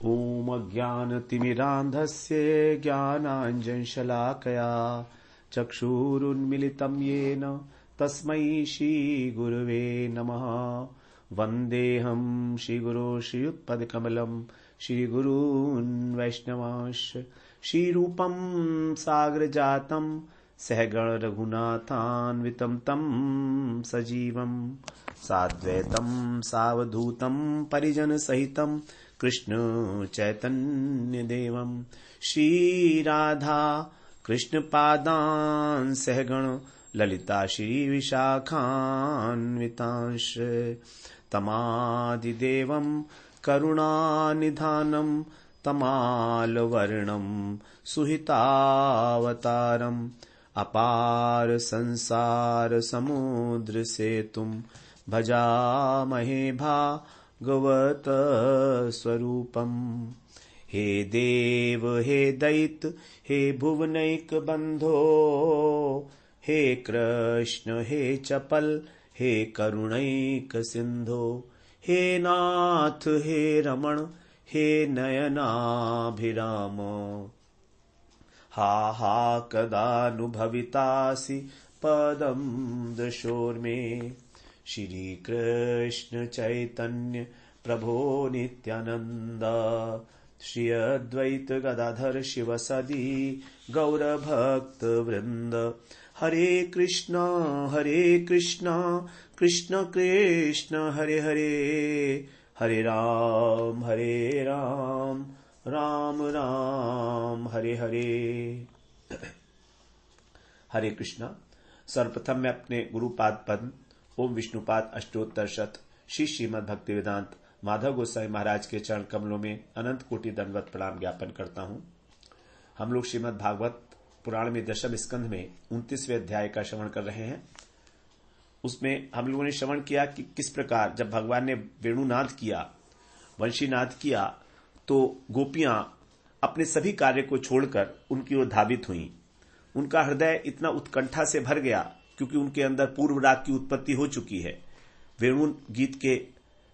ॐ अज्ञानतिमिरान्धस्य ज्ञानाञ्जनशलाकया चक्षुरुन्मिलितं येन तस्मै श्रीगुरुवे नमः। वन्देऽहं श्रीगुरो श्रीयुत्पदकमलं श्रीगुरून् वैष्णवांश्च श्रीरूपं सागरजातं सहगण रघुनाथान्वितं तं सजीवं साद्वैतं सावधूतं परिजनसहितं कृष्ण चैतन्य देवं श्रीराधा कृष्ण पादान् सहगण ललिता श्री विशाखान्वितांश तमादिदेवं करुणानिधानं तमालवर्णं सुहितावतारम् अपार संसार समुद्र सेतुं भजामहे भागवत स्वरूपम्। हे देव हे दैत हे भुवनैक बंधो हे कृष्ण हे चपल हे करुणैक सिंधो हे नाथ हे रमण हे नयनाभिराम हा हा कदानुभवितासि पदं दशोर्मे। श्री कृष्ण चैतन्य प्रभो नित्यानंद श्री अद्वैत गदाधर शिवसदी गौरभक्त वृंद। हरे कृष्ण कृष्ण कृष्ण हरे हरे हरे राम राम राम हरे हरे। हरे कृष्णा। सर्वप्रथम मैं अपने गुरुपाद पद्म ओम विष्णुपाद अष्टोत्तर शत श्री श्रीमद् भक्ति वेदांत माधव गोसाई महाराज के चरण कमलों में अनंत कोटि दंडवत प्रणाम ज्ञापन करता हूं। हम लोग श्रीमद् भागवत पुराण में दशम स्कंध में 29वें अध्याय का श्रवण कर रहे हैं। उसमें हम लोगों ने श्रवण किया कि किस प्रकार जब भगवान ने वेणुनाद किया, वंशीनाद किया, तो गोपियां अपने सभी कार्य को छोड़कर उनकी ओर धावित हुईं। उनका हृदय इतना उत्कंठा से भर गया क्योंकि उनके अंदर पूर्व राग की उत्पत्ति हो चुकी है। वेणु गीत के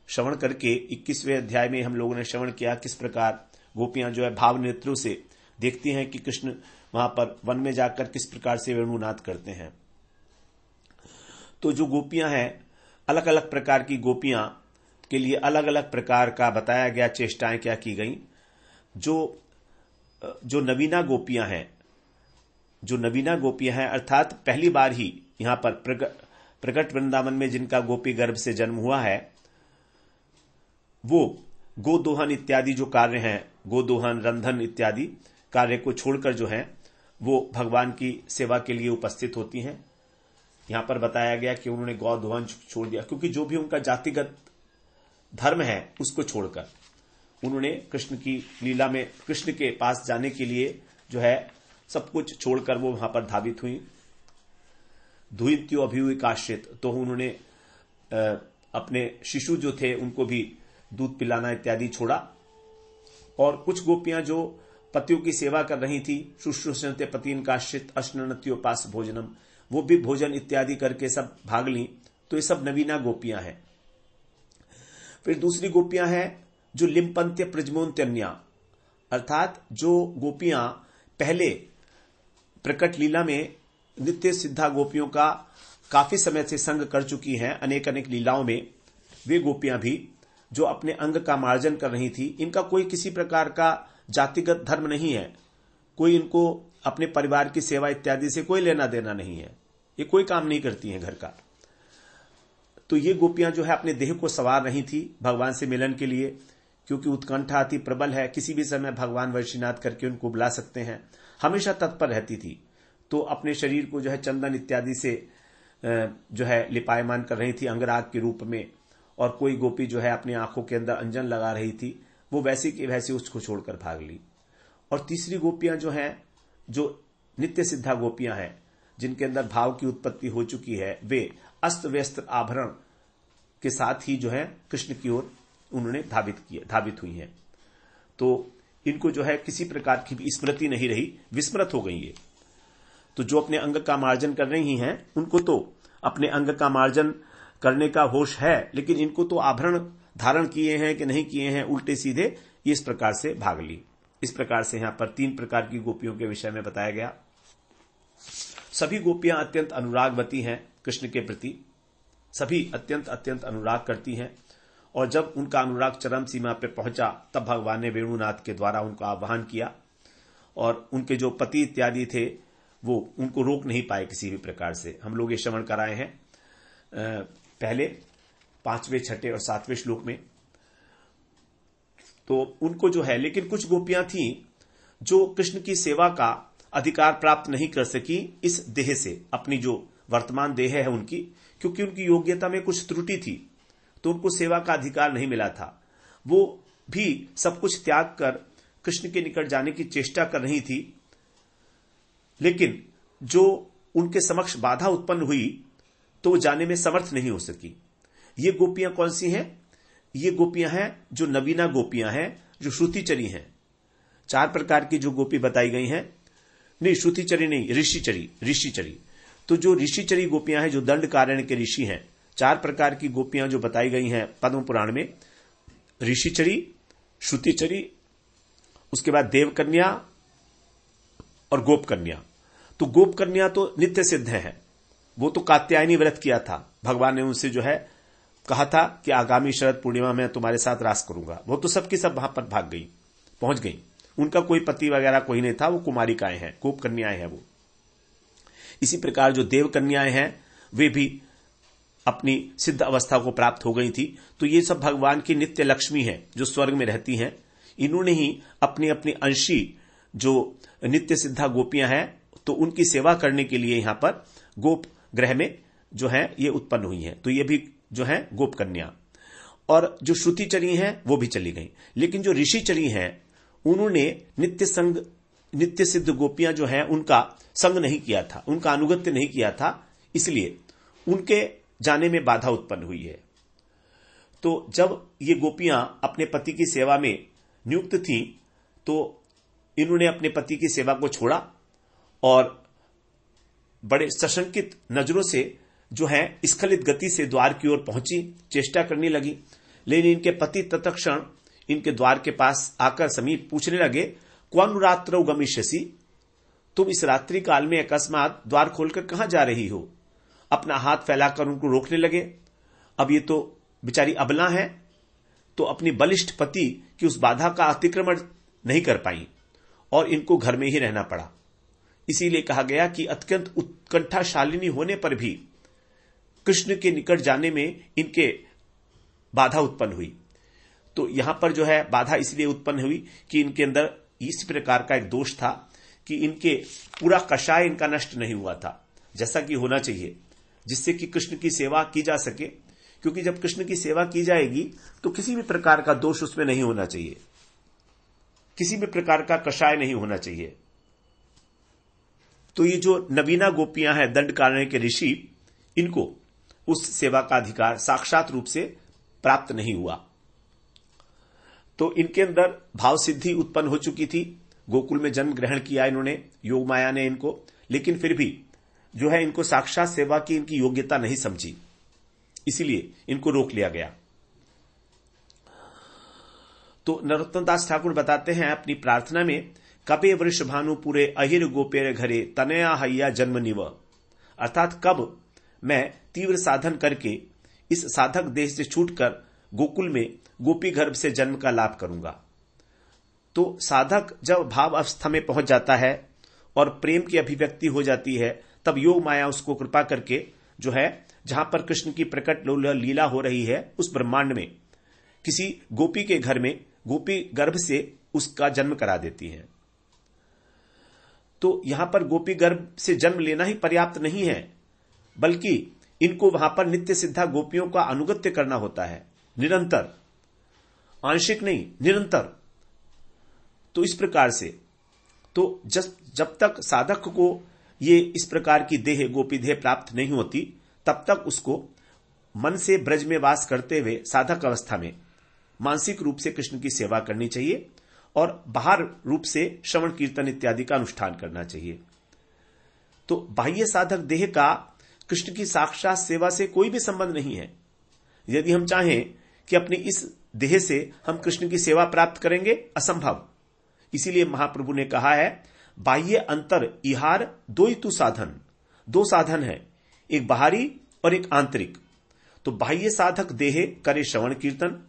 श्रवण करके 21वें अध्याय में हम लोगों ने श्रवण किया किस प्रकार गोपियां जो है भाव नेत्रों से देखती हैं कि कृष्ण वहां पर वन में जाकर किस प्रकार से वेणुनाद करते हैं। तो जो गोपियां हैं, अलग अलग प्रकार की गोपियां के लिए अलग अलग प्रकार का बताया गया, चेष्टाएं क्या की गई। जो नवीना गोपियां हैं अर्थात पहली बार ही यहां पर प्रकट वृंदावन में जिनका गोपी गर्भ से जन्म हुआ है, वो गोदोहन इत्यादि जो कार्य हैं, गोदोहन रंधन इत्यादि कार्य को छोड़कर जो है वो भगवान की सेवा के लिए उपस्थित होती हैं। यहां पर बताया गया कि उन्होंने गौदोहन छोड़ दिया क्योंकि जो भी उनका जातिगत धर्म है उसको छोड़कर उन्होंने कृष्ण की लीला में कृष्ण के पास जाने के लिए जो है सब कुछ छोड़कर वो वहां पर धावित हुई। धुइत्यो अभियुकाश्रित, तो उन्होंने अपने शिशु जो थे उनको भी दूध पिलाना इत्यादि छोड़ा। और कुछ गोपियां जो पतियों की सेवा कर रही थी, शुश्रूषन्ते पतीन काश्रित अश्ननत्योपास भोजनम, वो भी भोजन इत्यादि करके सब भाग ली। तो ये सब नवीना गोपियां हैं। फिर दूसरी गोपियां हैं जो लिम्पंत्य प्रजमोन्त्यन्या, अर्थात जो गोपियां पहले प्रकट लीला में नित्य सिद्धा गोपियों का काफी समय से संग कर चुकी हैं अनेक अनेक लीलाओं में, वे गोपियां भी जो अपने अंग का मार्जन कर रही थी, इनका कोई किसी प्रकार का जातिगत धर्म नहीं है, कोई इनको अपने परिवार की सेवा इत्यादि से कोई लेना देना नहीं है, ये कोई काम नहीं करती हैं घर का। तो ये गोपियां जो है अपने देह को संवार रही थी भगवान से मिलन के लिए, क्योंकि उत्कंठा अति प्रबल है, किसी भी समय भगवान वर्षिनाथ करके उनको बुला सकते हैं, हमेशा तत्पर रहती थी। तो अपने शरीर को जो है चंदन इत्यादि से जो है लिपायमान कर रही थी अंगराग के रूप में, और कोई गोपी जो है अपनी आंखों के अंदर अंजन लगा रही थी, वो वैसी की वैसी उसको छोड़कर भाग ली। और तीसरी गोपियां जो हैं, जो नित्य सिद्धा गोपियां हैं, जिनके अंदर भाव की उत्पत्ति हो चुकी है, वे अस्त व्यस्त आभरण के साथ ही जो है कृष्ण की ओर उन्होंने धावित हुई हैं। तो इनको जो है किसी प्रकार की भी स्मृति नहीं रही, विस्मृत हो गई ये। तो जो अपने अंग का मार्जन कर रही हैं, उनको तो अपने अंग का मार्जन करने का होश है, लेकिन इनको तो आभरण धारण किए हैं कि नहीं किए हैं, उल्टे सीधे ये इस प्रकार से भाग ली। इस प्रकार से यहां पर 3 प्रकार की गोपियों के विषय में बताया गया। सभी गोपियां अत्यंत अनुरागवती हैं कृष्ण के प्रति, सभी अत्यंत अत्यंत अनुराग करती हैं, और जब उनका अनुराग चरम सीमा पर पहुंचा तब भगवान ने वेणुनाथ के द्वारा उनका आह्वान किया, और उनके जो पति इत्यादि थे वो उनको रोक नहीं पाए किसी भी प्रकार से। हम लोग ये श्रवण कराए हैं पहले 5वें, 6ठे और 7वें श्लोक में। तो उनको जो है, लेकिन कुछ गोपियां थीं जो कृष्ण की सेवा का अधिकार प्राप्त नहीं कर सकी इस देह से, अपनी जो वर्तमान देह है उनकी, क्योंकि उनकी योग्यता में कुछ त्रुटि थी, तो उनको सेवा का अधिकार नहीं मिला था। वो भी सब कुछ त्याग कर कृष्ण के निकट जाने की चेष्टा कर रही थी, लेकिन जो उनके समक्ष बाधा उत्पन्न हुई तो वो जाने में समर्थ नहीं हो सकी। ये गोपियां कौन सी हैं? ये गोपियां हैं जो नवीना गोपियां हैं, जो श्रुतिचरी हैं। 4 प्रकार की जो गोपी बताई गई हैं, नहीं श्रुतिचरी नहीं, ऋषिचरी। तो जो ऋषिचरी गोपियां हैं, जो दंडकारण्य के ऋषि हैं, 4 प्रकार की गोपियां जो बताई गई हैं पद्म पुराण में, ऋषिचरी, श्रुतिचरी, उसके बाद देवकन्या और गोपकन्या। तो गोपकन्या तो नित्य सिद्ध है, वो तो कात्यायनी व्रत किया था, भगवान ने उनसे जो है कहा था कि आगामी शरद पूर्णिमा में तुम्हारे साथ रास करूंगा। वो तो सबकी सब वहां पर भाग गई, पहुंच गई, उनका कोई पति वगैरह कोई नहीं था, वो कुमारिकाएं हैं, गोपकन्याएं हैं वो। इसी प्रकार जो देवकन्याएं हैं वे भी अपनी सिद्ध अवस्था को प्राप्त हो गई थी। तो ये सब भगवान की नित्य लक्ष्मी है जो स्वर्ग में रहती हैं। इन्होंने ही अपनी अपनी अंशी जो नित्य सिद्धा गोपियां हैं तो उनकी सेवा करने के लिए यहां पर गोप ग्रह में जो है ये उत्पन्न हुई हैं। तो ये भी जो है गोप कन्या, और जो श्रुतिचरी हैं वो भी चली गई। लेकिन जो ऋषिचरी हैं उन्होंने नित्य सिद्ध गोपियां जो हैं उनका संग नहीं किया था, उनका अनुगत्य नहीं किया था, इसलिए उनके जाने में बाधा उत्पन्न हुई है। तो जब ये गोपियां अपने पति की सेवा में नियुक्त थीं तो इन्होंने अपने पति की सेवा को छोड़ा और बड़े सशंकित नजरों से जो है स्खलित गति से द्वार की ओर पहुंची, चेष्टा करने लगी। लेकिन इनके पति तत्क्षण इनके द्वार के पास आकर समीप पूछने लगे, क्वनु रात्रौ गमिष्यसि, तुम इस रात्रि काल में अकस्मात द्वार खोलकर कहां जा रही हो? अपना हाथ फैलाकर उनको रोकने लगे। अब ये तो बेचारी अबला है, तो अपनी बलिष्ठ पति की उस बाधा का अतिक्रमण नहीं कर पाई और इनको घर में ही रहना पड़ा। इसीलिए कहा गया कि अत्यंत उत्कंठाशालिनी होने पर भी कृष्ण के निकट जाने में इनके बाधा उत्पन्न हुई। तो यहां पर जो है बाधा इसलिए उत्पन्न हुई कि इनके अंदर इस प्रकार का एक दोष था कि इनके पूरा कषाय इनका नष्ट नहीं हुआ था जैसा कि होना चाहिए, जिससे कि कृष्ण की सेवा की जा सके। क्योंकि जब कृष्ण की सेवा की जाएगी तो किसी भी प्रकार का दोष उसमें नहीं होना चाहिए, किसी भी प्रकार का कषाय नहीं होना चाहिए। तो ये जो नवीना गोपियां हैं दंडकारण्य के ऋषि, इनको उस सेवा का अधिकार साक्षात रूप से प्राप्त नहीं हुआ। तो इनके अंदर भाव सिद्धि उत्पन्न हो चुकी थी, गोकुल में जन्म ग्रहण किया इन्होंने, योग माया ने इनको, लेकिन फिर भी जो है इनको साक्षात सेवा की इनकी योग्यता नहीं समझी, इसीलिए इनको रोक लिया गया। तो नरोत्तम दास ठाकुर बताते हैं अपनी प्रार्थना में, कबे वृषभानु पूरे अहिर गोपेर घरे तनया हैया जन्म निव, अर्थात कब मैं तीव्र साधन करके इस साधक देह से छूटकर गोकुल में गोपी गर्भ से जन्म का लाभ करूंगा। तो साधक जब भाव अवस्था में पहुंच जाता है और प्रेम की अभिव्यक्ति हो जाती है, तब योग माया उसको कृपा करके जो है जहां पर कृष्ण की प्रकट लीला हो रही है उस ब्रह्मांड में किसी गोपी के घर में गोपी गर्भ से उसका जन्म करा देती है। तो यहां पर गोपी गर्भ से जन्म लेना ही पर्याप्त नहीं है, बल्कि इनको वहां पर नित्य सिद्धा गोपियों का अनुगत्य करना होता है, निरंतर, आंशिक नहीं, निरंतर। तो इस प्रकार से तो जब तक साधक को ये इस प्रकार की देह गोपी देह प्राप्त नहीं होती, तब तक उसको मन से ब्रज में वास करते हुए साधक अवस्था में मानसिक रूप से कृष्ण की सेवा करनी चाहिए और बाहर रूप से श्रवण कीर्तन इत्यादि का अनुष्ठान करना चाहिए। तो बाह्य साधक देह का कृष्ण की साक्षात सेवा से कोई भी संबंध नहीं है। यदि हम चाहें कि अपनी इस देह से हम कृष्ण की सेवा प्राप्त करेंगे? असंभव। इसीलिए महाप्रभु ने कहा है, बाह्य अंतर इहार दो ही तु साधन। दो साधन है, एक बाहरी और एक आंतरिक। तो बाह्य साधक देह करे श्रवण कीर्तन,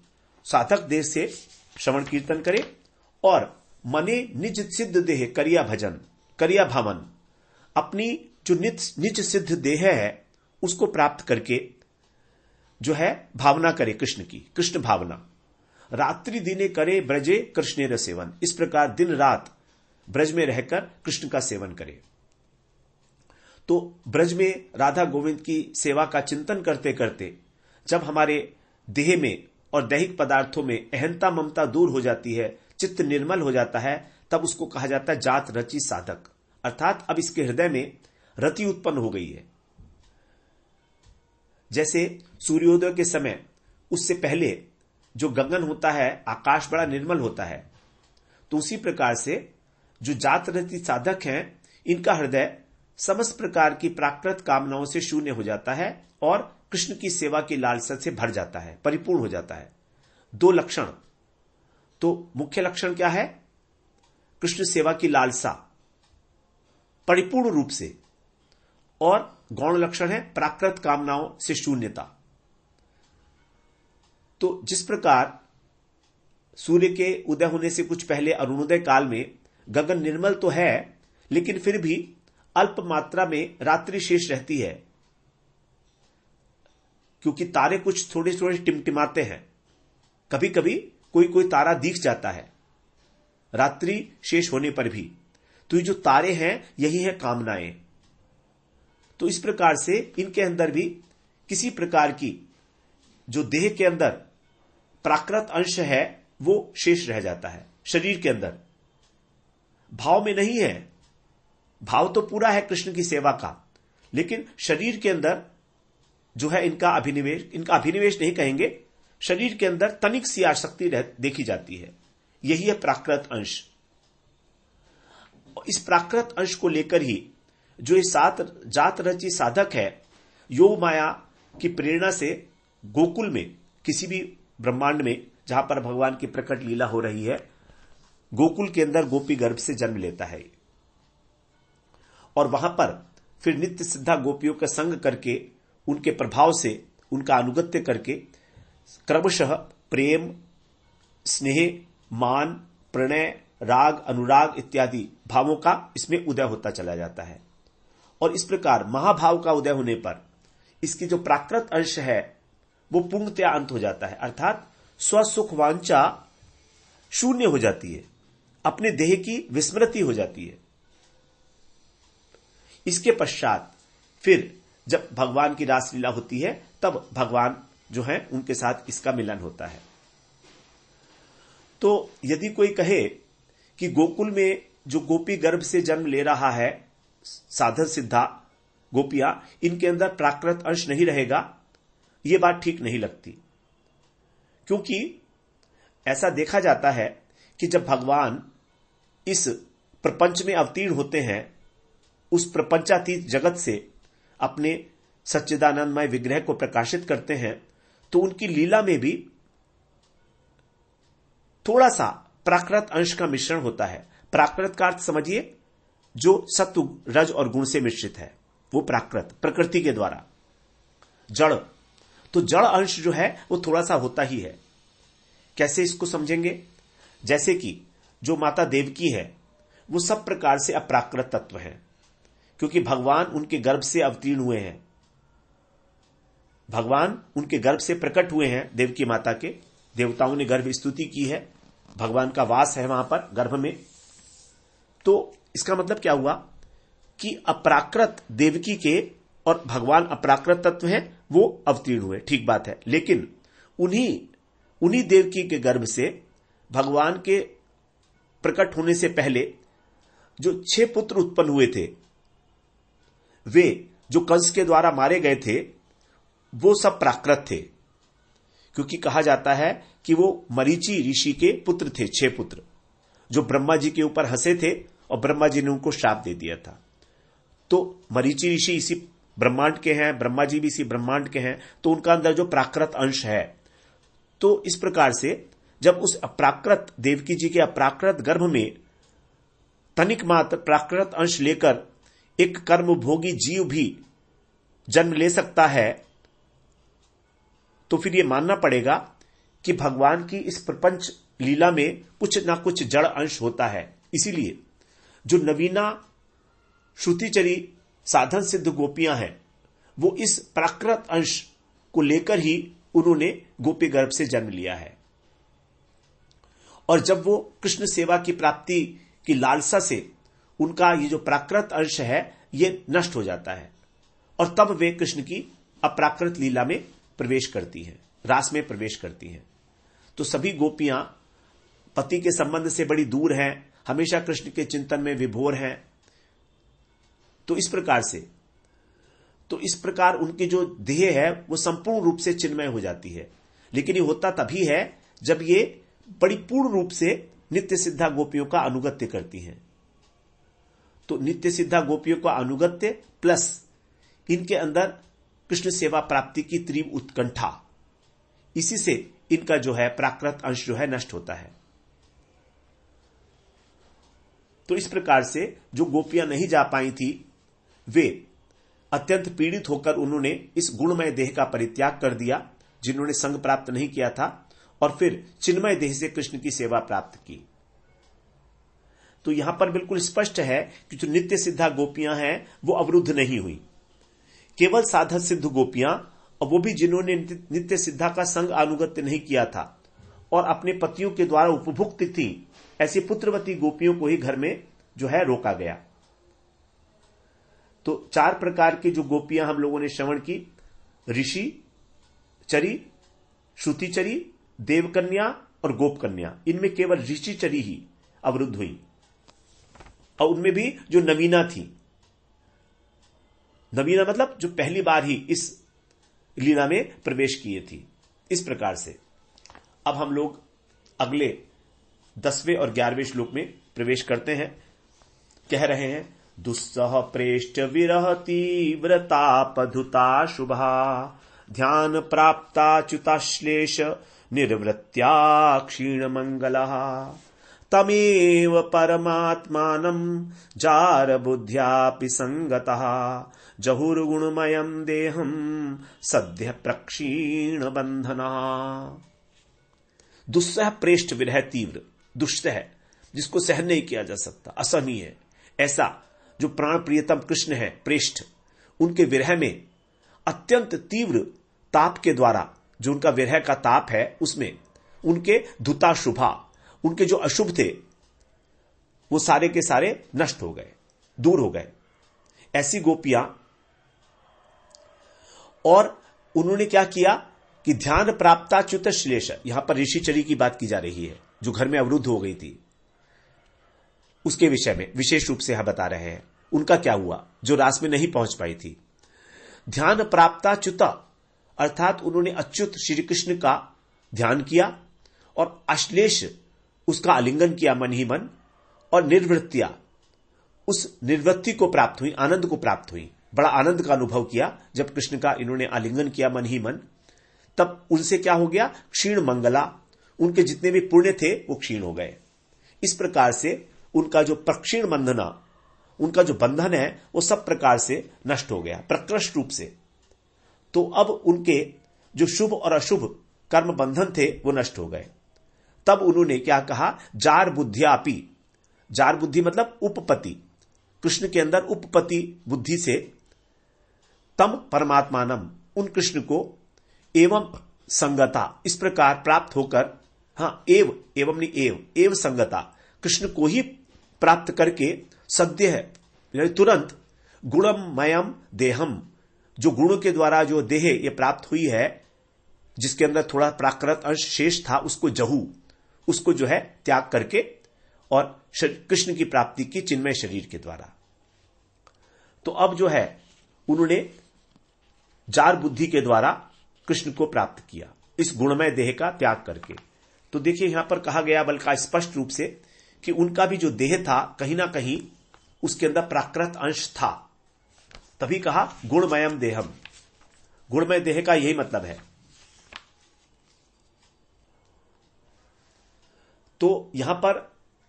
साधक देह से श्रवण कीर्तन करे, और मने निज सिद्ध देह करिया भजन, करिया भावन। अपनी जो निज सिद्ध देह है उसको प्राप्त करके जो है भावना करे कृष्ण की, कृष्ण भावना। रात्रि दिने करे ब्रजे कृष्णेर सेवन। इस प्रकार दिन रात ब्रज में रहकर कृष्ण का सेवन करे। तो ब्रज में राधा गोविंद की सेवा का चिंतन करते करते जब हमारे देह में और दैहिक पदार्थों में अहंता ममता दूर हो जाती है, चित्त निर्मल हो जाता है, तब उसको कहा जाता है जात रचि साधक। अर्थात अब इसके हृदय में रति उत्पन्न हो गई है। जैसे सूर्योदय के समय उससे पहले जो गगन होता है, आकाश बड़ा निर्मल होता है, तो उसी प्रकार से जो जात रति साधक हैं, इनका हृदय समस्त प्रकार की प्राकृत कामनाओं से शून्य हो जाता है और कृष्ण की सेवा की लालसा से भर जाता है, परिपूर्ण हो जाता है। दो लक्षण। तो मुख्य लक्षण क्या है? कृष्ण सेवा की लालसा परिपूर्ण रूप से, और गौण लक्षण है प्राकृत कामनाओं से शून्यता। तो जिस प्रकार सूर्य के उदय होने से कुछ पहले अरुणोदय काल में गगन निर्मल तो है, लेकिन फिर भी अल्प मात्रा में रात्रि शेष रहती है, क्योंकि तारे कुछ थोड़े थोड़े टिमटिमाते हैं। कभी कभी कोई कोई तारा दिख जाता है रात्रि शेष होने पर भी। तो ये जो तारे हैं यही है कामनाएं। तो इस प्रकार से इनके अंदर भी किसी प्रकार की जो देह के अंदर प्राकृत अंश है वो शेष रह जाता है। शरीर के अंदर भाव में नहीं है, भाव तो पूरा है कृष्ण की सेवा का, लेकिन शरीर के अंदर जो है इनका अभिनिवेश नहीं कहेंगे, शरीर के अंदर तनिक सी आसक्ति देखी जाती है। यही है प्राकृत अंश। इस प्राकृत अंश को लेकर ही जो इस जात रचि साधक है, योग माया की प्रेरणा से गोकुल में, किसी भी ब्रह्मांड में जहां पर भगवान की प्रकट लीला हो रही है, गोकुल के अंदर गोपी गर्भ से जन्म लेता है, और वहां पर फिर नित्य सिद्धा गोपियों का संग करके, उनके प्रभाव से उनका अनुगत्य करके क्रमशः प्रेम, स्नेह, मान, प्रणय, राग, अनुराग इत्यादि भावों का इसमें उदय होता चला जाता है। और इस प्रकार महाभाव का उदय होने पर इसकी जो प्राकृत अंश है वो पूर्णतया अंत हो जाता है, अर्थात स्वसुख वांछा शून्य हो जाती है, अपने देह की विस्मृति हो जाती है। इसके पश्चात फिर जब भगवान की रासलीला होती है, तब भगवान जो है उनके साथ इसका मिलन होता है। तो यदि कोई कहे कि गोकुल में जो गोपी गर्भ से जन्म ले रहा है साधन सिद्धा गोपियां, इनके अंदर प्राकृत अंश नहीं रहेगा, यह बात ठीक नहीं लगती। क्योंकि ऐसा देखा जाता है कि जब भगवान इस प्रपंच में अवतीर्ण होते हैं, उस प्रपंचातीत जगत से अपने सच्चिदानंदमय विग्रह को प्रकाशित करते हैं, तो उनकी लीला में भी थोड़ा सा प्राकृत अंश का मिश्रण होता है। प्राकृत का अर्थ समझिए, जो सत्व, रज और गुण से मिश्रित है, वो प्राकृत, प्रकृति के द्वारा। जड़, तो जड़ अंश जो है वो थोड़ा सा होता ही है। कैसे इसको समझेंगे? जैसे कि जो माता देवकी है वो सब प्रकार से अप्राकृत तत्व है, क्योंकि भगवान उनके गर्भ से अवतीर्ण हुए हैं, भगवान उनके गर्भ से प्रकट हुए हैं देवकी माता के। देवताओं ने गर्भ स्तुति की है, भगवान का वास है वहां पर गर्भ में। तो इसका मतलब क्या हुआ कि अप्राकृत देवकी के और भगवान अप्राकृत तत्व हैं, वो अवतीर्ण हुए, ठीक बात है। लेकिन उन्हीं देवकी के गर्भ से भगवान के प्रकट होने से पहले जो 6 पुत्र उत्पन्न हुए थे, वे जो कंस के द्वारा मारे गए थे, वो सब प्राकृत थे। क्योंकि कहा जाता है कि वो मरीचि ऋषि के पुत्र थे, 6 पुत्र, जो ब्रह्मा जी के ऊपर हंसे थे और ब्रह्मा जी ने उनको श्राप दे दिया था। तो मरीचि ऋषि इसी ब्रह्मांड के हैं, ब्रह्मा जी भी इसी ब्रह्मांड के हैं, तो उनका अंदर जो प्राकृत अंश है, तो इस प्रकार से जब उस अप्राकृत देवकी जी के अप्राकृत गर्भ में तनिक मात्र प्राकृत अंश लेकर एक कर्मभोगी जीव भी जन्म ले सकता है, तो फिर यह मानना पड़ेगा कि भगवान की इस प्रपंच लीला में कुछ ना कुछ जड़ अंश होता है। इसीलिए जो नवीना श्रुतिचरी साधन सिद्ध गोपियां हैं, वो इस प्राकृत अंश को लेकर ही उन्होंने गोपी गर्भ से जन्म लिया है। और जब वो कृष्ण सेवा की प्राप्ति की लालसा से उनका ये जो प्राकृत अंश है ये नष्ट हो जाता है, और तब वे कृष्ण की अप्राकृत लीला में प्रवेश करती हैं, रास में प्रवेश करती हैं। तो सभी गोपियां पति के संबंध से बड़ी दूर हैं, हमेशा कृष्ण के चिंतन में विभोर हैं। तो इस प्रकार उनकी जो देह है वो संपूर्ण रूप से चिन्मय हो जाती है। लेकिन ये होता तभी है जब ये बड़ी पूर्ण रूप से नित्य सिद्धा गोपियों का अनुगत्य करती हैं। तो नित्य सिद्धा गोपियों का अनुगत्य प्लस इनके अंदर कृष्ण सेवा प्राप्ति की तीव्र उत्कंठा, इसी से इनका जो है प्राकृत अंश जो है नष्ट होता है। तो इस प्रकार से जो गोपियां नहीं जा पाई थी, वे अत्यंत पीड़ित होकर उन्होंने इस गुणमय देह का परित्याग कर दिया, जिन्होंने संग प्राप्त नहीं किया था, और फिर चिन्मय देह से कृष्ण की सेवा प्राप्त की। तो यहां पर बिल्कुल स्पष्ट है कि जो नित्य सिद्धा गोपियां हैं वो अवरुद्ध नहीं हुई। केवल साधक सिद्ध गोपियां, और वो भी जिन्होंने नित्य सिद्धा का संग अनुगत्य नहीं किया था और अपने पतियों के द्वारा उपभुक्त थी, ऐसी पुत्रवती गोपियों को ही घर में जो है रोका गया। तो 4 प्रकार की जो गोपियां हम लोगों ने श्रवण की, ऋषि चरी, श्रुतिचरी, देवकन्या और गोपकन्या, इनमें केवल ऋषिचरी ही अवरुद्ध हुई, और उनमें भी जो नवीना थी, नवीना मतलब जो पहली बार ही इस लीला में प्रवेश किए थी। इस प्रकार से अब हम लोग अगले 10वें और 11वें श्लोक में प्रवेश करते हैं। कह रहे हैं, दुस्सह प्रेष्ट विरह तीव्रतापधुता शुभा ध्यान प्राप्ताच्युताश्लेष निर्वृत्या क्षीण मंगलः तमेव परमात्मानं जार बुद्ध्यापि संगतः जहुर्गुणमयं देहं सद्य प्रक्षीण बंधना। दुस्सह प्रेष्ट विरह तीव्र, दुस्सह जिसको सहन नहीं किया जा सकता, असहनीय, ऐसा जो प्राण प्रियतम कृष्ण है प्रेष्ठ, उनके विरह में अत्यंत तीव्र ताप के द्वारा, जो उनका विरह का ताप है, उसमें उनके धुता शुभा, उनके जो अशुभ थे वो सारे के सारे नष्ट हो गए, दूर हो गए। ऐसी गोपियां, और उन्होंने क्या किया कि ध्यान प्राप्ताच्युत श्लेष, यहां पर ऋषिचरी की बात की जा रही है, जो घर में अवरुद्ध हो गई थी, उसके विषय में विशेष रूप से यहां बता रहे हैं। उनका क्या हुआ, जो रास में नहीं पहुंच पाई थी। ध्यान प्राप्ताच्युत अर्थात उन्होंने अच्युत श्री कृष्ण का ध्यान किया और अश्लेष उसका आलिंगन किया मन ही मन, और निर्वृत्तिया उस निर्वृत्ति को प्राप्त हुई, आनंद को प्राप्त हुई, बड़ा आनंद का अनुभव किया जब कृष्ण का इन्होंने आलिंगन किया मन ही मन। तब उनसे क्या हो गया, क्षीण मंगला, उनके जितने भी पुण्य थे वो क्षीण हो गए। इस प्रकार से उनका जो प्रक्षीण बंधना, उनका जो बंधन है वो सब प्रकार से नष्ट हो गया प्रकृष्ट रूप से। तो अब उनके जो शुभ और अशुभ कर्म बंधन थे वो नष्ट हो गए। तब उन्होंने क्या कहा, जार बुद्धियापि, जार बुद्धि मतलब उपपति, कृष्ण के अंदर उपपति बुद्धि से, तम परमात्मानम, उन कृष्ण को, एवं संगता, इस प्रकार प्राप्त होकर, एवं नहीं एव संगता, कृष्ण को ही प्राप्त करके सद्य है तुरंत गुणमयम देहम, जो गुणों के द्वारा जो देह ये प्राप्त हुई है, जिसके अंदर थोड़ा प्राकृत अंश शेष था, उसको जहू, उसको जो है त्याग करके और कृष्ण की प्राप्ति की चिन्मय शरीर के द्वारा। तो अब जो है उन्होंने जार बुद्धि के द्वारा कृष्ण को प्राप्त किया, इस गुणमय देह का त्याग करके। तो देखिए यहां पर कहा गया बल्कि स्पष्ट रूप से कि उनका भी जो देह था कहीं ना कहीं उसके अंदर प्राकृत अंश था, तभी कहा गुणमयम देहम। गुणमय देह का यही मतलब है। तो यहां पर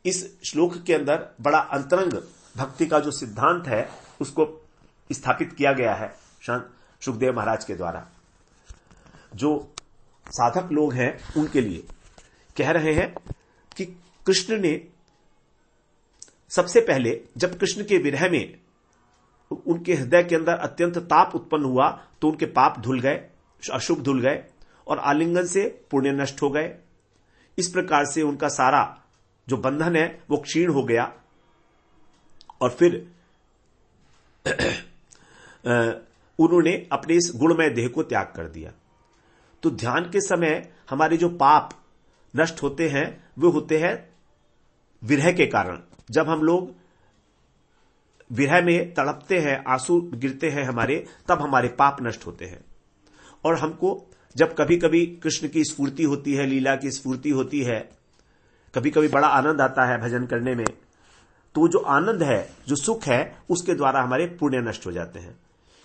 इस श्लोक के अंदर बड़ा अंतरंग भक्ति का जो सिद्धांत है उसको स्थापित किया गया है सुखदेव महाराज के द्वारा। जो साधक लोग हैं उनके लिए कह रहे हैं कि कृष्ण ने सबसे पहले, जब कृष्ण के विरह में उनके हृदय के अंदर अत्यंत ताप उत्पन्न हुआ तो उनके पाप धुल गए, अशुभ धुल गए और आलिंगन से पुण्य नष्ट हो गए। इस प्रकार से उनका सारा जो बंधन है वो क्षीण हो गया और फिर उन्होंने अपने इस गुणमय देह को त्याग कर दिया। तो ध्यान के समय हमारे जो पाप नष्ट होते हैं वो होते हैं विरह के कारण। जब हम लोग विरह में तड़पते हैं, आंसू गिरते हैं हमारे, तब हमारे पाप नष्ट होते हैं। और हमको जब कभी कभी कृष्ण की स्फूर्ति होती है, लीला की स्फूर्ति होती है, कभी कभी बड़ा आनंद आता है भजन करने में, तो जो आनंद है, जो सुख है, उसके द्वारा हमारे पुण्य नष्ट हो जाते हैं।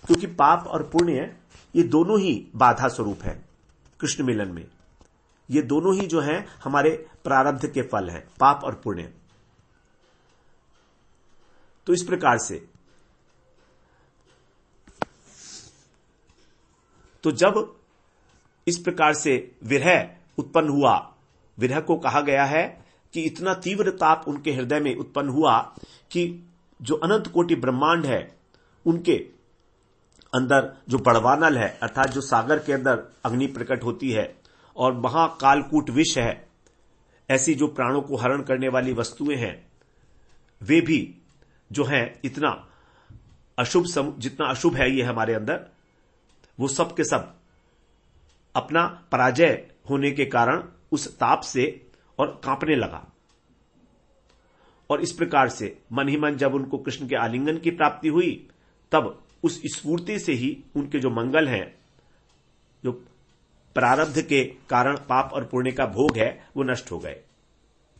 क्योंकि पाप और पुण्य ये दोनों ही बाधा स्वरूप है कृष्ण मिलन में। ये दोनों ही जो हैं हमारे प्रारब्ध के फल हैं, पाप और पुण्य। तो इस प्रकार से तो जब इस प्रकार से विरह उत्पन्न हुआ, विरह को कहा गया है कि इतना तीव्र ताप उनके हृदय में उत्पन्न हुआ कि जो अनंत कोटि ब्रह्मांड है उनके अंदर जो बड़वानल है, अर्थात जो सागर के अंदर अग्नि प्रकट होती है और महाकालकूट विष है, ऐसी जो प्राणों को हरण करने वाली वस्तुएं हैं, वे भी जो हैं इतना अशुभ, जितना अशुभ है ये हमारे अंदर, वो सब के सब अपना पराजय होने के कारण उस ताप से और कांपने लगा। और इस प्रकार से मन ही मन जब उनको कृष्ण के आलिंगन की प्राप्ति हुई, तब उस स्फूर्ति से ही उनके जो मंगल हैं, जो प्रारब्ध के कारण पाप और पुण्य का भोग है, वो नष्ट हो गए।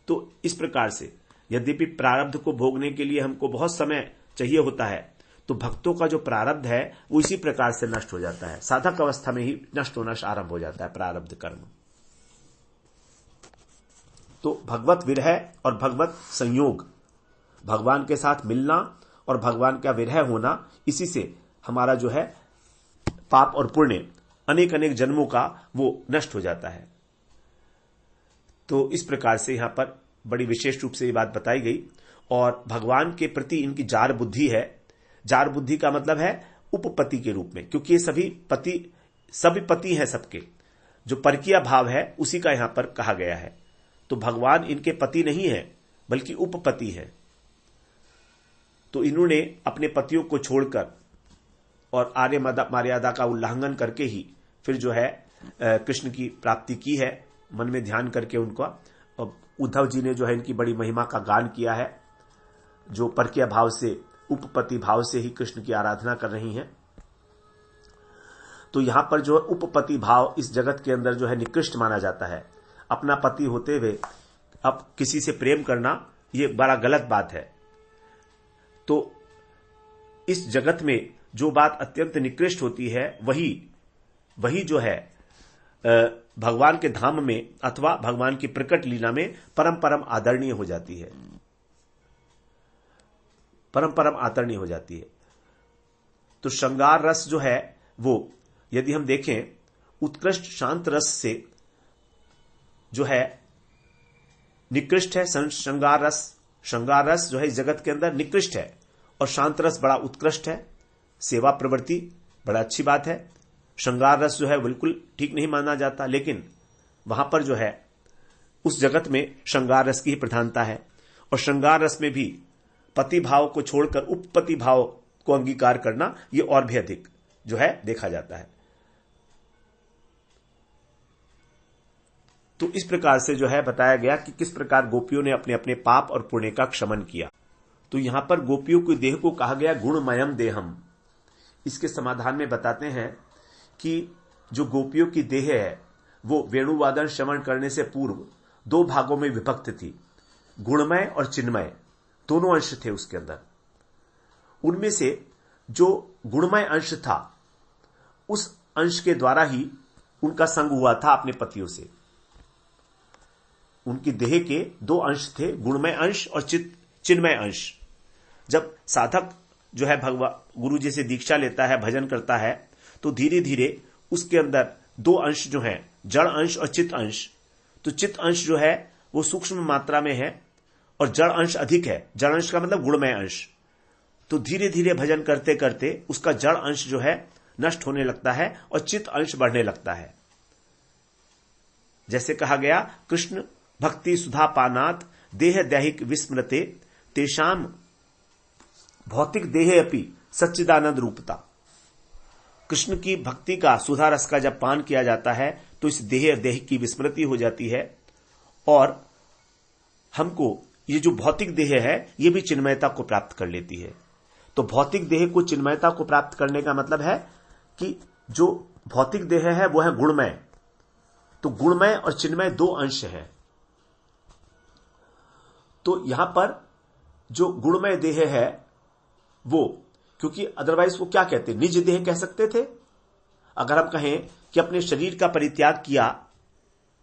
तो इस प्रकार से यद्यपि प्रारब्ध को भोगने के लिए हमको बहुत समय चाहिए होता है, तो भक्तों का जो प्रारब्ध है वो इसी प्रकार से नष्ट हो जाता है। साधक अवस्था में ही नष्ट होना आरंभ हो जाता है प्रारब्ध कर्म। तो भगवत विरह और भगवत संयोग, भगवान के साथ मिलना और भगवान का विरह होना, इसी से हमारा जो है पाप और पुण्य अनेक अनेक जन्मों का वो नष्ट हो जाता है। तो इस प्रकार से यहां पर बड़ी विशेष रूप से ये बात बताई गई। और भगवान के प्रति इनकी जार बुद्धि है। जार बुद्धि का मतलब है उपपति के रूप में, क्योंकि ये सभी पति हैं सबके। जो परकीय भाव है उसी का यहां पर कहा गया है। तो भगवान इनके पति नहीं है बल्कि उपपति है। तो इन्होंने अपने पतियों को छोड़कर और आर्य मर्यादा का उल्लंघन करके ही फिर जो है कृष्ण की प्राप्ति की है, मन में ध्यान करके उनका। उद्धव जी ने जो है इनकी बड़ी महिमा का गान किया है, जो परकीय भाव से, उपपति भाव से ही कृष्ण की आराधना कर रही हैं। तो यहां पर जो उपपति भाव इस जगत के अंदर जो है निकृष्ट माना जाता है। अपना पति होते हुए अब किसी से प्रेम करना ये बड़ा गलत बात है। तो इस जगत में जो बात अत्यंत निकृष्ट होती है वही जो है भगवान के धाम में अथवा भगवान की प्रकट लीला में परम आदरणीय हो जाती है, परम आदरणीय हो जाती है। तो श्रृंगार रस जो है वो यदि हम देखें, उत्कृष्ट शांत रस से जो है निकृष्ट है श्रृंगार रस। श्रृंगार रस जो है इस जगत के अंदर निकृष्ट है और शांत रस बड़ा उत्कृष्ट है। सेवा प्रवृत्ति बड़ा अच्छी बात है। श्रृंगार रस जो है बिल्कुल ठीक नहीं माना जाता, लेकिन वहां पर जो है उस जगत में श्रृंगार रस की ही प्रधानता है। और श्रृंगार रस में भी पति भाव को छोड़कर उपपति भाव को अंगीकार करना, यह और भी अधिक जो है देखा जाता है। तो इस प्रकार से जो है बताया गया कि किस प्रकार गोपियों ने अपने अपने पाप और पुण्य का क्षमन किया। तो यहां पर गोपियों के देह को कहा गया गुणमयम देहम। इसके समाधान में बताते हैं कि जो गोपियों की देह है वो वेणुवादन श्रवण करने से पूर्व दो भागों में विभक्त थी, गुणमय और चिन्मय, दोनों अंश थे उसके अंदर। उनमें से जो गुणमय अंश था उस अंश के द्वारा ही उनका संग हुआ था अपने पतियों से। उनकी देह के दो अंश थे, गुणमय अंश और चिन्मय अंश। जब साधक जो है भगवान गुरु जी से दीक्षा लेता है, भजन करता है, तो धीरे धीरे उसके अंदर दो अंश जो है, जड़ अंश और चित्त अंश। तो चित्त अंश जो है वो सूक्ष्म मात्रा में है और जड़ अंश अधिक है। जड़ अंश का मतलब गुणमय अंश। तो धीरे धीरे भजन करते करते उसका जड़ अंश जो है नष्ट होने लगता है और चित्त अंश बढ़ने लगता है। जैसे कहा गया, कृष्ण भक्ति सुधा पानात देह दैहिक विस्मृते तेषाम भौतिक देहे अपि सच्चिदानंद रूपता। कृष्ण की भक्ति का, सुधा रस का जब पान किया जाता है तो इस देह की विस्मृति हो जाती है और हमको ये जो भौतिक देह है ये भी चिन्मयता को प्राप्त कर लेती है। तो भौतिक देह को चिन्मयता को प्राप्त करने का मतलब है कि जो भौतिक देह है वो है गुणमय। तो गुणमय और चिन्मय दो अंश हैं। तो यहां पर जो गुणमय देह है वो, क्योंकि अदरवाइज वो क्या कहते, निज देह कह सकते थे। अगर हम कहें कि अपने शरीर का परित्याग किया,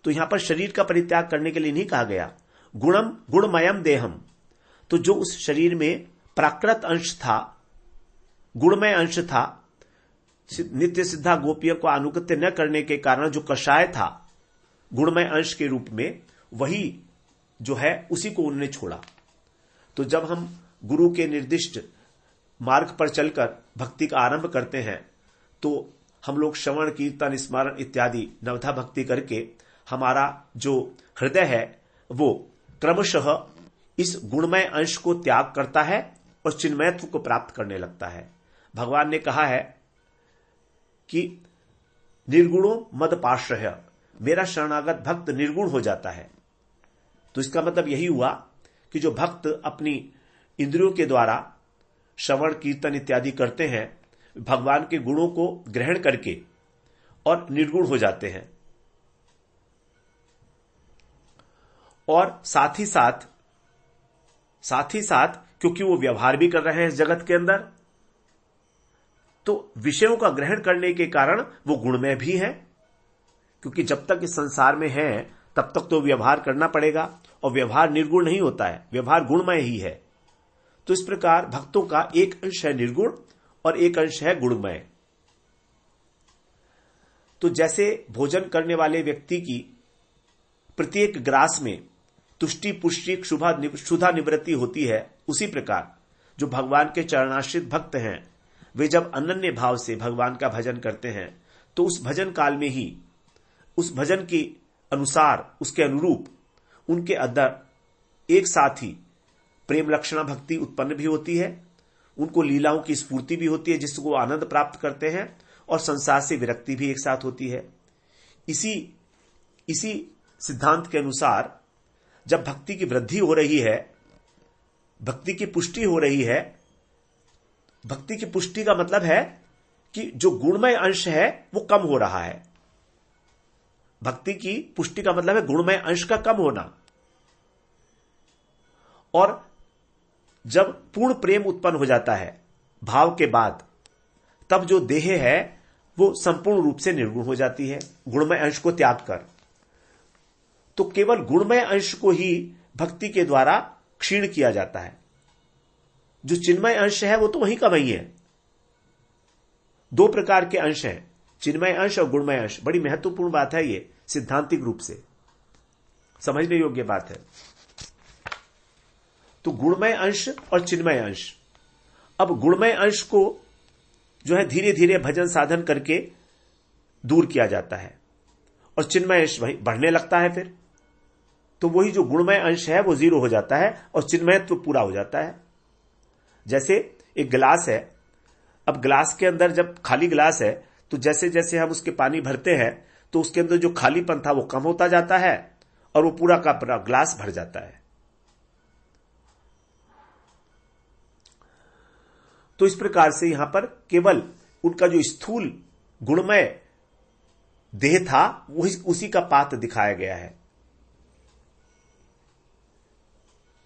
तो यहां पर शरीर का परित्याग करने के लिए नहीं कहा गया। गुणमयम देहम, तो जो उस शरीर में प्राकृत अंश था, गुणमय अंश था, नित्य सिद्धा गोपियों को अनुगत्य न करने के कारण जो कषाय था गुणमय अंश के रूप में, वही जो है उसी को उन्होंने छोड़ा। तो जब हम गुरु के निर्दिष्ट मार्ग पर चलकर भक्ति का आरंभ करते हैं तो हम लोग श्रवण कीर्तन स्मरण इत्यादि नवधा भक्ति करके हमारा जो हृदय है वो क्रमशः इस गुणमय अंश को त्याग करता है और चिन्मयत्व को प्राप्त करने लगता है। भगवान ने कहा है कि निर्गुणों मदपाश्रय, मेरा शरणागत भक्त निर्गुण हो जाता है। तो इसका मतलब यही हुआ कि जो भक्त अपनी इंद्रियों के द्वारा श्रवण कीर्तन इत्यादि करते हैं, भगवान के गुणों को ग्रहण करके और निर्गुण हो जाते हैं। और साथ ही साथ क्योंकि वो व्यवहार भी कर रहे हैं इस जगत के अंदर, तो विषयों का ग्रहण करने के कारण वो गुणमय भी है। क्योंकि जब तक इस संसार में है तब तक तो व्यवहार करना पड़ेगा, और व्यवहार निर्गुण नहीं होता है, व्यवहार गुणमय ही है। तो इस प्रकार भक्तों का एक अंश है निर्गुण और एक अंश है गुणमय। तो जैसे भोजन करने वाले व्यक्ति की प्रत्येक ग्रास में तुष्टि पुष्टि क्षुधा निवृत्ति होती है, उसी प्रकार जो भगवान के चरणाश्रित भक्त हैं वे जब अनन्य भाव से भगवान का भजन करते हैं तो उस भजन काल में ही उस भजन के अनुसार, उसके अनुरूप उनके अंदर एक साथ ही प्रेम लक्षणा भक्ति उत्पन्न भी होती है, उनको लीलाओं की स्फूर्ति भी होती है जिसको आनंद प्राप्त करते हैं, और संसार से विरक्ति भी एक साथ होती है। इसी सिद्धांत के अनुसार जब भक्ति की वृद्धि हो रही है, भक्ति की पुष्टि हो रही है, भक्ति की पुष्टि का मतलब है कि जो गुणमय अंश है वो कम हो रहा है। भक्ति की पुष्टि का मतलब है गुणमय अंश का कम होना। और जब पूर्ण प्रेम उत्पन्न हो जाता है भाव के बाद, तब जो देह है वो संपूर्ण रूप से निर्गुण हो जाती है, गुणमय अंश को त्याग कर। तो केवल गुणमय अंश को ही भक्ति के द्वारा क्षीण किया जाता है। जो चिन्मय अंश है वो तो वहीं का वहीं है। दो प्रकार के अंश हैं, चिन्मय अंश और गुणमय अंश। बड़ी महत्वपूर्ण बात है, ये सिद्धांतिक रूप से समझने योग्य बात है। तो गुणमय अंश और चिन्मय अंश, अब गुणमय अंश को जो है धीरे धीरे भजन साधन करके दूर किया जाता है और चिन्मय अंश वही बढ़ने लगता है। फिर तो वही जो गुणमय अंश है वो जीरो हो जाता है और चिन्मयत्व पूरा हो जाता है। जैसे एक गिलास है, अब गिलास के अंदर जब खाली गिलास है तो जैसे जैसे हम उसके पानी भरते हैं तो उसके अंदर जो खालीपन था वो कम होता जाता है और वो पूरा का पूरा गिलास भर जाता है। तो इस प्रकार से यहां पर केवल उनका जो स्थूल गुणमय देह था उसी का पात दिखाया गया है।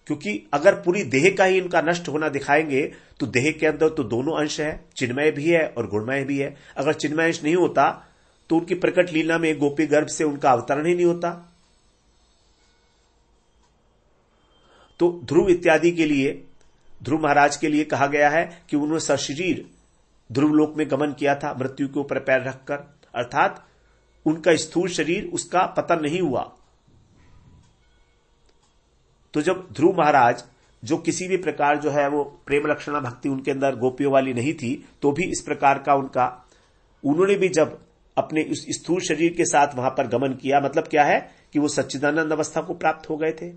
क्योंकि अगर पूरी देह का ही इनका नष्ट होना दिखाएंगे तो देह के अंदर तो दोनों अंश है, चिन्मय भी है और गुणमय भी है। अगर चिन्मय अंश नहीं होता तो उनकी प्रकट लीला में गोपी गर्भ से उनका अवतरण ही नहीं होता। तो ध्रुव इत्यादि के लिए, ध्रुव महाराज के लिए कहा गया है कि उन्होंने सशरीर ध्रुवलोक में गमन किया था मृत्यु के ऊपर पैर रखकर, अर्थात उनका स्थूल शरीर, उसका पतन नहीं हुआ। तो जब ध्रुव महाराज, जो किसी भी प्रकार जो है वो प्रेम लक्षणा भक्ति उनके अंदर गोपियों वाली नहीं थी, तो भी इस प्रकार का उन्होंने भी जब अपने उस स्थूल शरीर के साथ वहां पर गमन किया, मतलब क्या है कि वो सच्चिदानंद अवस्था को प्राप्त हो गए थे।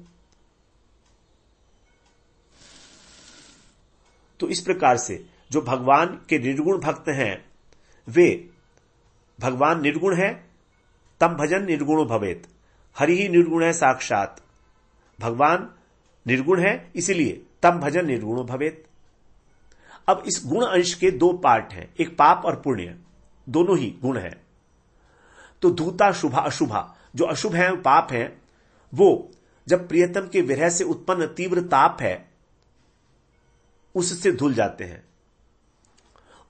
तो इस प्रकार से जो भगवान के निर्गुण भक्त हैं, वे भगवान निर्गुण है, तम भजन निर्गुणो भवेत, हरि ही निर्गुण है साक्षात। भगवान निर्गुण है, इसलिए तम भजन निर्गुणो भवेत। अब इस गुण अंश के दो पार्ट हैं, एक पाप और पुण्य, दोनों ही गुण हैं। तो धूता शुभा अशुभा, जो अशुभ है पाप है, वो जब प्रियतम के विरह से उत्पन्न तीव्र ताप है उससे धुल जाते हैं,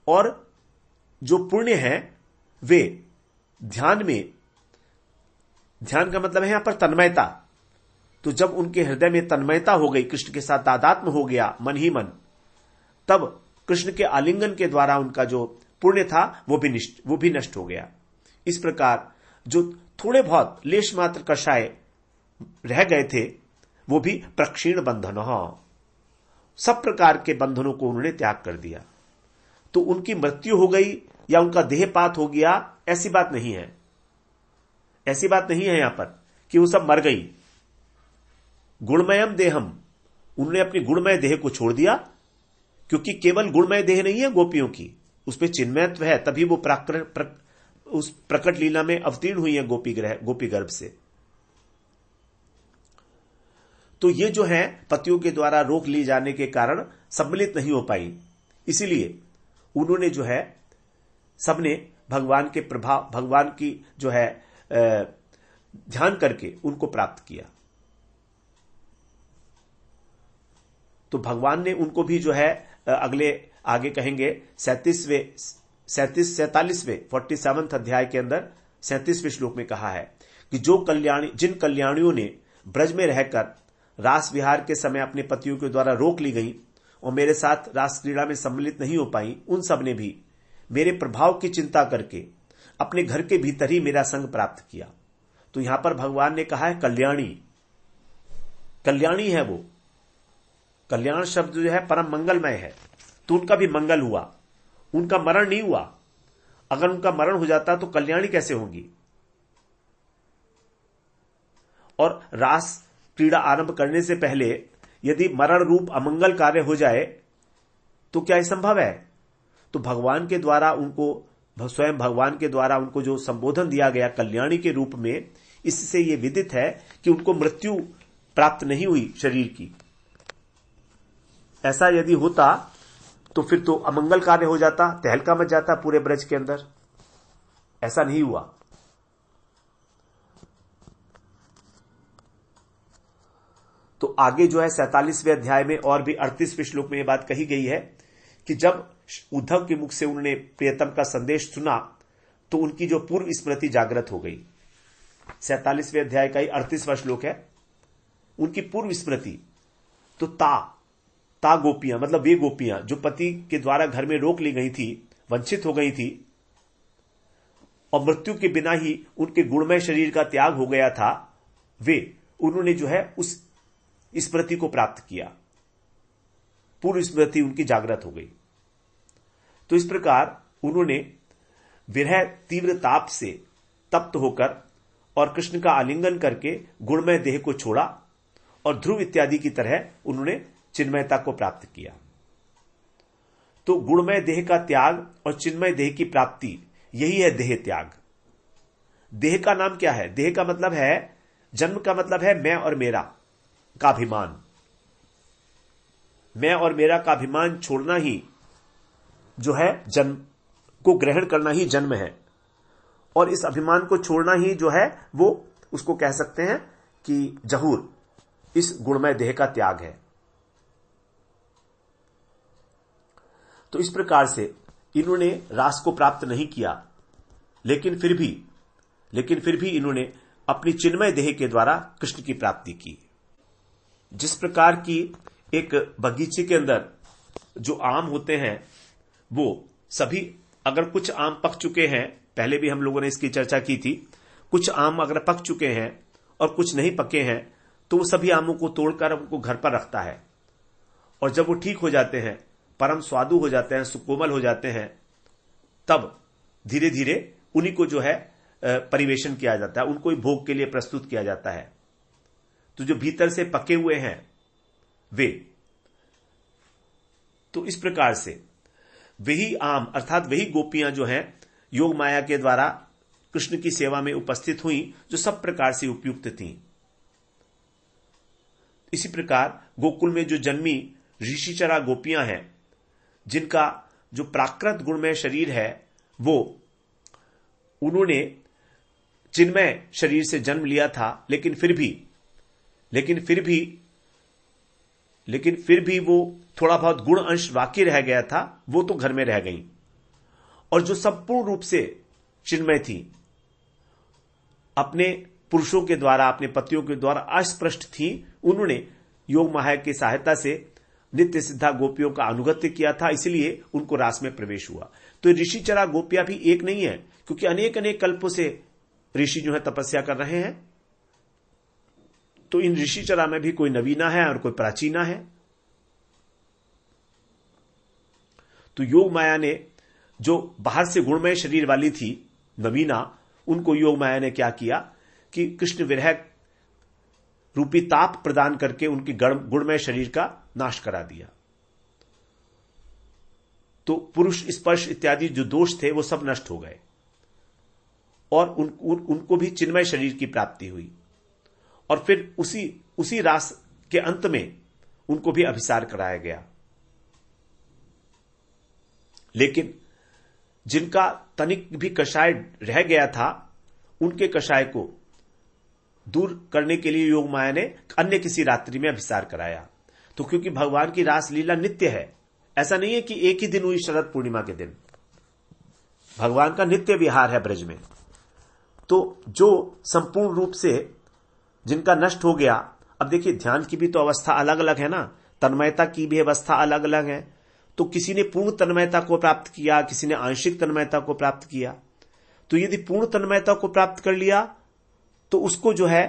और जो पुण्य है वे ध्यान में, ध्यान का मतलब है यहां पर तन्मयता। तो जब उनके हृदय में तन्मयता हो गई, कृष्ण के साथ तादात्म्य हो गया मन ही मन, तब कृष्ण के आलिंगन के द्वारा उनका जो पुण्य था वो भी नष्ट हो गया। इस प्रकार जो थोड़े बहुत लेश मात्र कषाय रह गए थे, वो भी प्रक्षीण बंधन, सब प्रकार के बंधनों को उन्होंने त्याग कर दिया। तो उनकी मृत्यु हो गई या उनका देहपात हो गया, ऐसी बात नहीं है। ऐसी बात नहीं है यहां पर कि वो सब मर गई। गुणमयम देहम, उन्होंने अपनी गुणमय देह को छोड़ दिया, क्योंकि केवल गुणमय देह नहीं है गोपियों की, उसमें चिन्मयत्व है, तभी वो उस प्रकट लीला में अवतीर्ण हुई है गोपी गर्भ से। तो ये जो है पतियों के द्वारा रोक ली जाने के कारण सम्मिलित नहीं हो पाई, इसीलिए उन्होंने जो है सबने भगवान के प्रभाव, भगवान की जो है ध्यान करके उनको प्राप्त किया। तो भगवान ने उनको भी जो है आगे कहेंगे 47वें अध्याय के अंदर 37वें श्लोक में कहा है कि जिन कल्याणियों ने ब्रज में रहकर रास विहार के समय अपने पतियों के द्वारा रोक ली गई और मेरे साथ रास क्रीड़ा में सम्मिलित नहीं हो पाई, उन सब ने भी मेरे प्रभाव की चिंता करके अपने घर के भीतर ही मेरा संग प्राप्त किया। तो यहां पर भगवान ने कहा है कल्याणी, कल्याणी है वो। कल्याण शब्द जो है परम मंगलमय है, तो उनका भी मंगल हुआ, उनका मरण नहीं हुआ। अगर उनका मरण हो जाता तो कल्याणी कैसे होंगी। और रास क्रीड़ा आरंभ करने से पहले यदि मरण रूप अमंगल कार्य हो जाए तो क्या यह संभव है। तो भगवान के द्वारा उनको, स्वयं भगवान के द्वारा उनको जो संबोधन दिया गया कल्याणी के रूप में, इससे यह विदित है कि उनको मृत्यु प्राप्त नहीं हुई शरीर की। ऐसा यदि होता तो फिर तो अमंगल कार्य हो जाता, तहलका मच जाता पूरे ब्रज के अंदर। ऐसा नहीं हुआ। तो आगे जो है 47वें अध्याय में और भी 38वें श्लोक में यह बात कही गई है कि जब उद्धव के मुख से उन्होंने प्रियतम का संदेश सुना तो उनकी जो पूर्व स्मृति जागृत हो गई। 47वें अध्याय का ही 38वां श्लोक है। उनकी पूर्व स्मृति, तो ता गोपियां, मतलब वे गोपियां जो पति के द्वारा घर में रोक ली गई थी, वंचित हो गई थी और मृत्यु के बिना ही उनके गुणमय शरीर का त्याग हो गया था, उन्होंने जो है उस स्मृति को प्राप्त किया, पूर्व स्मृति उनकी जागृत हो गई। तो इस प्रकार उन्होंने विरह तीव्र ताप से तप्त होकर और कृष्ण का आलिंगन करके गुणमय देह को छोड़ा और ध्रुव इत्यादि की तरह उन्होंने चिन्मयता को प्राप्त किया। तो गुणमय देह का त्याग और चिन्मय देह की प्राप्ति, यही है देह त्याग। देह का नाम क्या है। देह का मतलब है, जन्म का मतलब है मैं और मेरा का अभिमान। मैं और मेरा का अभिमान छोड़ना ही जो है जन्म को ग्रहण करना ही जन्म है, और इस अभिमान को छोड़ना ही जो है वो उसको कह सकते हैं कि जहूर, इस गुणमय देह का त्याग है। तो इस प्रकार से इन्होंने रास को प्राप्त नहीं किया, लेकिन फिर भी इन्होंने अपनी चिन्मय देह के द्वारा कृष्ण की प्राप्ति की। जिस प्रकार की एक बगीचे के अंदर जो आम होते हैं वो सभी, अगर कुछ आम पक चुके हैं, पहले भी हम लोगों ने इसकी चर्चा की थी, कुछ आम अगर पक चुके हैं और कुछ नहीं पके हैं तो वो सभी आमों को तोड़कर उनको घर पर रखता है, और जब वो ठीक हो जाते हैं, परम स्वादु हो जाते हैं, सुकोमल हो जाते हैं, तब धीरे धीरे उन्हीं को जो है परिवेशन किया जाता है, उनको ही भोग के लिए प्रस्तुत किया जाता है। तो जो भीतर से पके हुए हैं वे, तो इस प्रकार से वही आम अर्थात वही गोपियां जो हैं योग माया के द्वारा कृष्ण की सेवा में उपस्थित हुई, जो सब प्रकार से उपयुक्त थीं। इसी प्रकार गोकुल में जो जन्मी ऋषिचरा गोपियां हैं, जिनका जो प्राकृत गुणमय शरीर है, वो उन्होंने चिन्मय शरीर से जन्म लिया था, लेकिन फिर भी वो थोड़ा बहुत गुण अंश बाकी रह गया था, वो तो घर में रह गई। और जो संपूर्ण रूप से चिन्मय थी, अपने पुरुषों के द्वारा, अपने पतियों के द्वारा अस्पृष्ट थी, उन्होंने योग माया की सहायता से नित्य सिद्धा गोपियों का अनुगत्य किया था, इसलिए उनको रास में प्रवेश हुआ। तो ऋषिचरा गोपियां भी एक नहीं है, क्योंकि अनेक अनेक कल्पों से ऋषि जो है तपस्या कर रहे हैं। तो इन ऋषिचरा में भी कोई नवीना है और कोई प्राचीना है। तो योग माया ने जो बाहर से गुणमय शरीर वाली थी नवीना, उनको योग माया ने क्या किया कि कृष्ण विरह रूपी ताप प्रदान करके उनकी गुणमय शरीर का नाश करा दिया। तो पुरुष स्पर्श इत्यादि जो दोष थे वो सब नष्ट हो गए, और उनको भी चिन्मय शरीर की प्राप्ति हुई। और फिर उसी रास के अंत में उनको भी अभिसार कराया गया। लेकिन जिनका तनिक भी कषाय रह गया था, उनके कषाय को दूर करने के लिए योग माया ने अन्य किसी रात्रि में अभिसार कराया। तो क्योंकि भगवान की रास लीला नित्य है, ऐसा नहीं है कि एक ही दिन हुई शरद पूर्णिमा के दिन, भगवान का नित्य विहार है ब्रज में। तो जो संपूर्ण रूप से जिनका नष्ट हो गया, अब देखिए ध्यान की भी तो अवस्था अलग अलग है ना, तन्मयता की भी अवस्था अलग अलग है। तो किसी ने पूर्ण तन्मयता को प्राप्त किया, किसी ने आंशिक तन्मयता को प्राप्त किया। तो यदि पूर्ण तन्मयता को प्राप्त कर लिया तो उसको जो है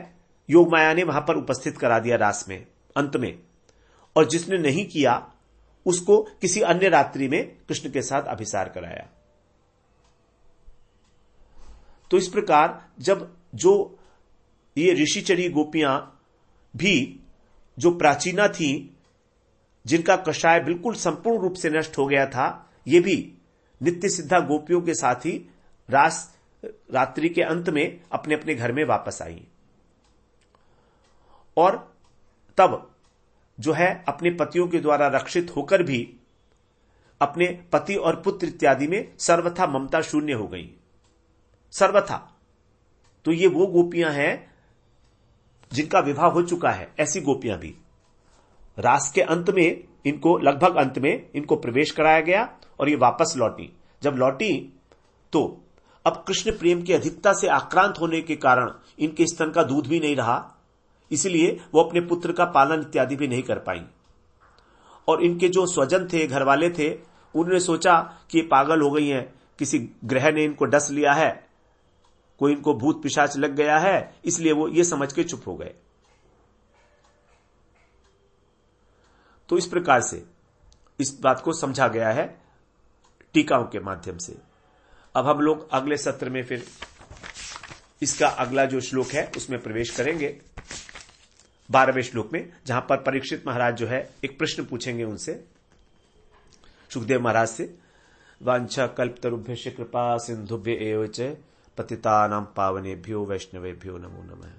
योग माया ने वहां पर उपस्थित करा दिया रास में अंत में, और जिसने नहीं किया उसको किसी अन्य रात्रि में कृष्ण के साथ अभिसार कराया। तो इस प्रकार जब जो ये ऋषिचरी गोपियां भी जो प्राचीना थी, जिनका कषाय बिल्कुल संपूर्ण रूप से नष्ट हो गया था, ये भी नित्य सिद्धा गोपियों के साथ ही रात्रि के अंत में अपने अपने घर में वापस आई, और तब जो है अपने पतियों के द्वारा रक्षित होकर भी अपने पति और पुत्र इत्यादि में सर्वथा ममता शून्य हो गई, सर्वथा। तो ये वो गोपियां हैं जिनका विवाह हो चुका है। ऐसी गोपियां भी रास के अंत में, इनको लगभग अंत में इनको प्रवेश कराया गया और ये वापस लौटी। जब लौटी तो अब कृष्ण प्रेम की अधिकता से आक्रांत होने के कारण इनके स्तन का दूध भी नहीं रहा, इसलिए वो अपने पुत्र का पालन इत्यादि भी नहीं कर पाई। और इनके जो स्वजन थे, घर वाले थे, उन्होंने सोचा कि ये पागल हो गई हैं, किसी ग्रह ने इनको डस लिया है, कोई इनको भूत पिशाच लग गया है, इसलिए वो ये समझ के चुप हो गए। तो इस प्रकार से इस बात को समझा गया है टीकाओं के माध्यम से। अब हम लोग अगले सत्र में फिर इसका अगला जो श्लोक है उसमें प्रवेश करेंगे, 12वें श्लोक में, जहां पर परीक्षित महाराज जो है एक प्रश्न पूछेंगे उनसे, सुखदेव महाराज से। वांछा कल्पतरुभ्यश्च कृपा सिंधुभ्य एव च पतितानां पावनेभ्यो वैष्णवेभ्यो नमो नमः।